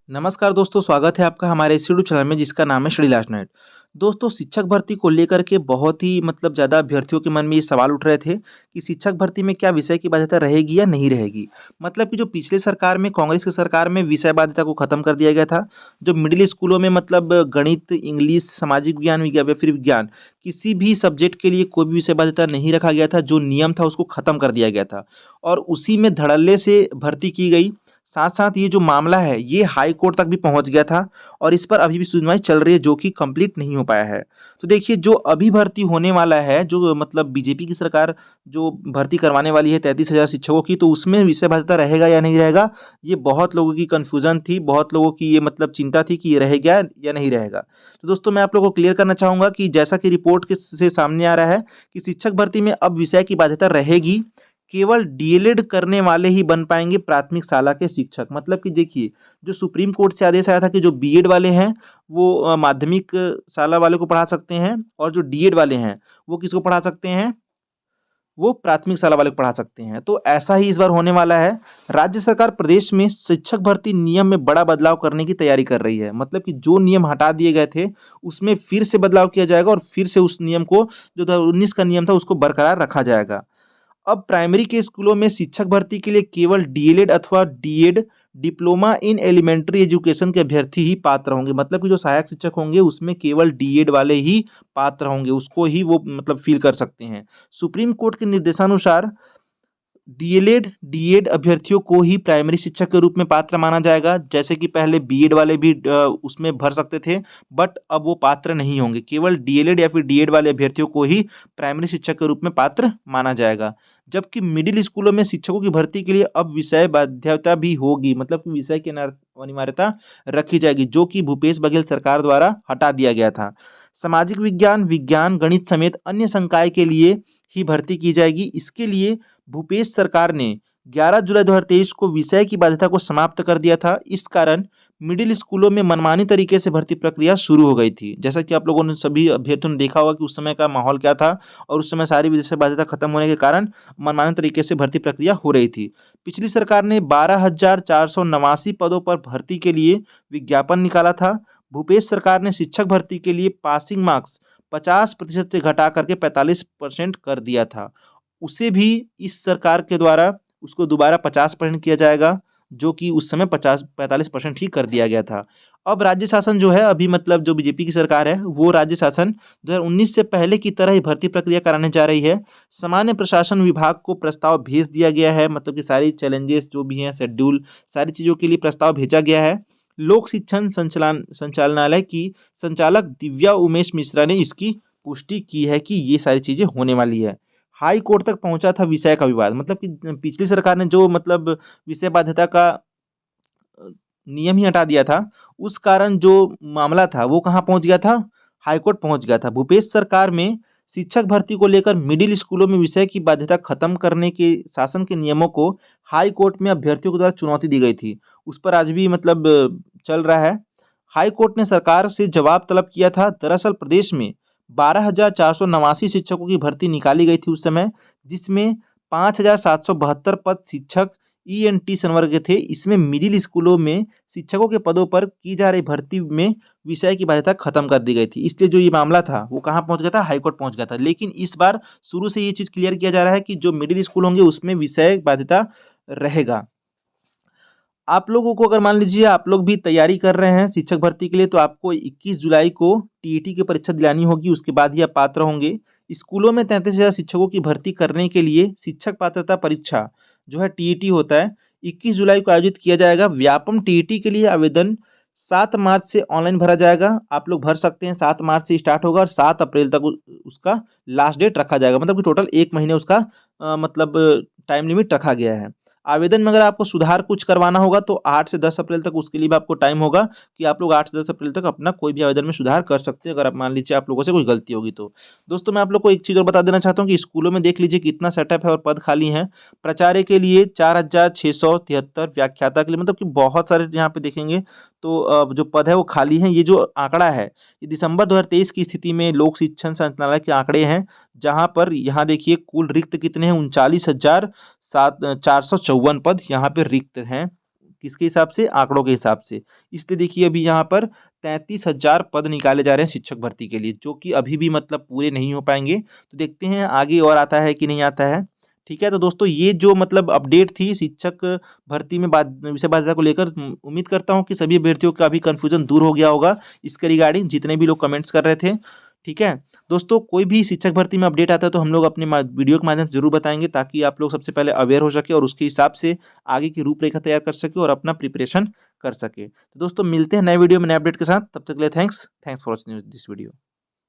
नमस्कार दोस्तों, स्वागत है आपका हमारे इस यूट्यूब चैनल में जिसका नाम है स्टडी लास्ट नाइट। दोस्तों, शिक्षक भर्ती को लेकर के बहुत ही ज़्यादा अभ्यर्थियों के मन में ये सवाल उठ रहे थे कि शिक्षक भर्ती में क्या विषय की बाध्यता रहेगी या नहीं रहेगी। मतलब कि जो पिछले सरकार में, कांग्रेस की सरकार में विषय बाध्यता को खत्म कर दिया गया था। जो मिडिल स्कूलों में गणित, इंग्लिश, सामाजिक विज्ञान विज्ञान या फिर विज्ञान, किसी भी सब्जेक्ट के लिए कोई भी विषय बाध्यता नहीं रखा गया था। जो नियम था उसको खत्म कर दिया गया था और उसी में धड़ल्ले से भर्ती की गई। साथ-साथ ये जो मामला है ये हाई कोर्ट तक भी पहुँच गया था और इस पर अभी भी सुनवाई चल रही है जो कि कंप्लीट नहीं हो पाया है। तो देखिए, जो अभी भर्ती होने वाला है, जो बीजेपी की सरकार जो भर्ती करवाने वाली है 33,000 शिक्षकों की, तो उसमें विषय बाध्यता रहेगा या नहीं रहेगा, ये बहुत लोगों की कन्फ्यूज़न थी, बहुत लोगों की ये चिंता थी कि ये रहेगा या नहीं रहेगा। तो दोस्तों, मैं आप लोगों को क्लियर करना चाहूँगा कि जैसा कि रिपोर्ट के से सामने आ रहा है कि शिक्षक भर्ती में अब विषय की बाध्यता रहेगी। केवल डीएलएड करने वाले ही बन पाएँगे प्राथमिक शाला के शिक्षक। मतलब कि देखिए, जो सुप्रीम कोर्ट से आदेश आया था कि जो बीएड वाले हैं, वो माध्यमिक शाला वाले को पढ़ा सकते हैं और जो डीएड वाले हैं, वो किसको पढ़ा सकते हैं? वो प्राथमिक शाला वाले को पढ़ा सकते हैं। तो ऐसा ही इस बार होने वाला है। राज्य सरकार प्रदेश में शिक्षक भर्ती नियम में बड़ा बदलाव करने की तैयारी कर रही है। मतलब कि जो नियम हटा दिए गए थे, उसमें फिर से बदलाव किया जाएगा और फिर से उस नियम को, जो 2019 का नियम था, उसको बरकरार रखा जाएगा। अब प्राइमरी के स्कूलों में शिक्षक भर्ती के लिए केवल डीएलएड अथवा DEd, diploma in elementary education के अभ्यर्थी ही पात्र होंगे। मतलब कि जो सहायक शिक्षक होंगे उसमें केवल डीएड वाले ही पात्र होंगे, उसको ही वो फ़ील कर सकते हैं। सुप्रीम कोर्ट के निर्देशानुसार डीएलएड, डीएड अभ्यर्थियों को ही प्राइमरी शिक्षक के रूप में पात्र माना जाएगा। जैसे कि पहले बीएड वाले भी उसमें भर सकते थे, बट अब वो पात्र नहीं होंगे। केवल डीएलएड या फिर डीएड वाले अभ्यर्थियों को ही प्राइमरी शिक्षक के रूप में पात्र माना जाएगा। जबकि मिडिल स्कूलों में शिक्षकों की भर्ती के लिए अब विषय बाध्यता भी होगी। मतलब कि विषय की अनिवार्यता रखी जाएगी, जो कि भूपेश बघेल सरकार द्वारा हटा दिया गया था। सामाजिक विज्ञान, विज्ञान, गणित समेत अन्य संकाय के लिए ही भर्ती की जाएगी। इसके लिए भूपेश सरकार ने 11 जुलाई 2023 को विषय की बाध्यता को समाप्त कर दिया था। इस कारण मिडिल स्कूलों में मनमानी तरीके से भर्ती प्रक्रिया शुरू हो गई थी। जैसा कि आप लोगों ने, सभी अभ्यर्थियों ने देखा होगा कि उस समय का माहौल क्या था और उस समय सारी विषय बाध्यता खत्म होने के कारण मनमानी तरीके से भर्ती प्रक्रिया हो रही थी। पिछली सरकार ने 12,489 पदों पर भर्ती के लिए विज्ञापन निकाला था। भूपेश सरकार ने शिक्षक भर्ती के लिए पासिंग मार्क्स 50% से घटा करके 45% कर दिया था। उसे भी इस सरकार के द्वारा उसको दोबारा 50% किया जाएगा, जो कि उस समय 45% ही कर दिया गया था। अब राज्य शासन जो है, अभी जो बीजेपी की सरकार है, वो राज्य शासन 2019 से पहले की तरह ही भर्ती प्रक्रिया कराने जा रही है। सामान्य प्रशासन विभाग को प्रस्ताव भेज दिया गया है। मतलब कि सारी चैलेंजेस जो भी हैं, शेड्यूल, सारी चीज़ों के लिए प्रस्ताव भेजा गया है। लोक शिक्षण संचालनालय की संचालक दिव्या उमेश मिश्रा ने इसकी पुष्टि की है कि ये सारी चीज़ें होने वाली है। हाई कोर्ट तक पहुंचा था विषय का विवाद। मतलब कि पिछली सरकार ने जो विषय बाध्यता का अ, नियम ही हटा दिया था, उस कारण जो मामला था वो कहाँ पहुंच गया था? हाई कोर्ट पहुंच गया था। भूपेश सरकार में शिक्षक भर्ती को लेकर मिडिल स्कूलों में विषय की बाध्यता खत्म करने के शासन के नियमों को हाई कोर्ट में अभ्यर्थियों के द्वारा चुनौती दी गई थी। उस पर आज भी चल रहा है। हाई कोर्ट ने सरकार से जवाब तलब किया था। दरअसल प्रदेश में 12,489 शिक्षकों की भर्ती निकाली गई थी उस समय, जिसमें 5,772 पद शिक्षक ईएनटी संवर्ग के थे। इसमें मिडिल स्कूलों में शिक्षकों के पदों पर की जा रही भर्ती में विषय की बाध्यता खत्म कर दी गई थी। इसलिए जो ये मामला था वो कहाँ पहुंच गया था? हाई कोर्ट पहुंच गया था। लेकिन इस बार शुरू से ये चीज़ क्लियर किया जा रहा है कि जो मिडिल स्कूल होंगे उसमें विषय बाध्यता रहेगा। आप लोगों को, अगर मान लीजिए आप लोग भी तैयारी कर रहे हैं शिक्षक भर्ती के लिए, तो आपको 21 जुलाई को टीईटी की परीक्षा दिलानी होगी। उसके बाद ही आप पात्र होंगे। स्कूलों में 33,000 शिक्षकों की भर्ती करने के लिए शिक्षक पात्रता परीक्षा जो है टीईटी होता है, 21 जुलाई को आयोजित किया जाएगा। व्यापम टीईटी के लिए आवेदन 7 मार्च से ऑनलाइन भरा जाएगा। आप लोग भर सकते हैं। 7 मार्च से स्टार्ट होगा और 7 अप्रैल तक उसका लास्ट डेट रखा जाएगा। मतलब कि टोटल 1 महीने उसका टाइम लिमिट रखा गया है। आवेदन में अगर आपको सुधार कुछ करवाना होगा तो 8 से 10 अप्रैल तक उसके लिए भी आपको टाइम होगा कि आप लोग 8 से 10 अप्रैल तक अपना कोई भी आवेदन में सुधार कर सकते हैं, अगर आप मान लीजिए आप लोगों से कोई गलती होगी तो। दोस्तों, मैं आप लोग को एक चीज़ और बता देना चाहता हूँ कि स्कूलों में देख लीजिए कितना सेटअप है और पद खाली हैं। प्राचार्य के लिए 4,673, व्याख्याता के लिए कि बहुत सारे यहाँ पे देखेंगे तो जो पद है वो खाली हैं। ये जो आंकड़ा है, ये दिसंबर 2023 की स्थिति में लोक शिक्षण संचालनालय के आंकड़े हैं, जहाँ पर यहाँ देखिए कुल रिक्त कितने हैं? 39,454 पद यहाँ पे रिक्त हैं किसके हिसाब से? आंकड़ों के हिसाब से। इसलिए देखिए अभी यहाँ पर 33,000 पद निकाले जा रहे हैं शिक्षक भर्ती के लिए, जो कि अभी भी मतलब पूरे नहीं हो पाएँगे। तो देखते हैं आगे और आता है कि नहीं आता है। ठीक है, तो दोस्तों ये जो मतलब अपडेट थी शिक्षक भर्ती में विषय बाध्यता को लेकर, उम्मीद करता हूँ कि सभी अभ्यर्थियों का अभी कन्फ्यूज़न दूर हो गया होगा इसके रिगार्डिंग, जितने भी लोग कमेंट्स कर रहे थे। ठीक है? दोस्तों कोई भी शिक्षक भर्ती में अपडेट आता है तो हम लोग अपने वीडियो के माध्यम से ज़रूर बताएँगे, ताकि आप लोग सबसे पहले अवेयर हो सकें और उसके हिसाब से आगे की रूपरेखा तैयार कर सकें और अपना प्रिपरेशन कर सकें। तो दोस्तों मिलते हैं नए वीडियो में नए अपडेट के साथ, तब तक के लिए thanks for watching this video.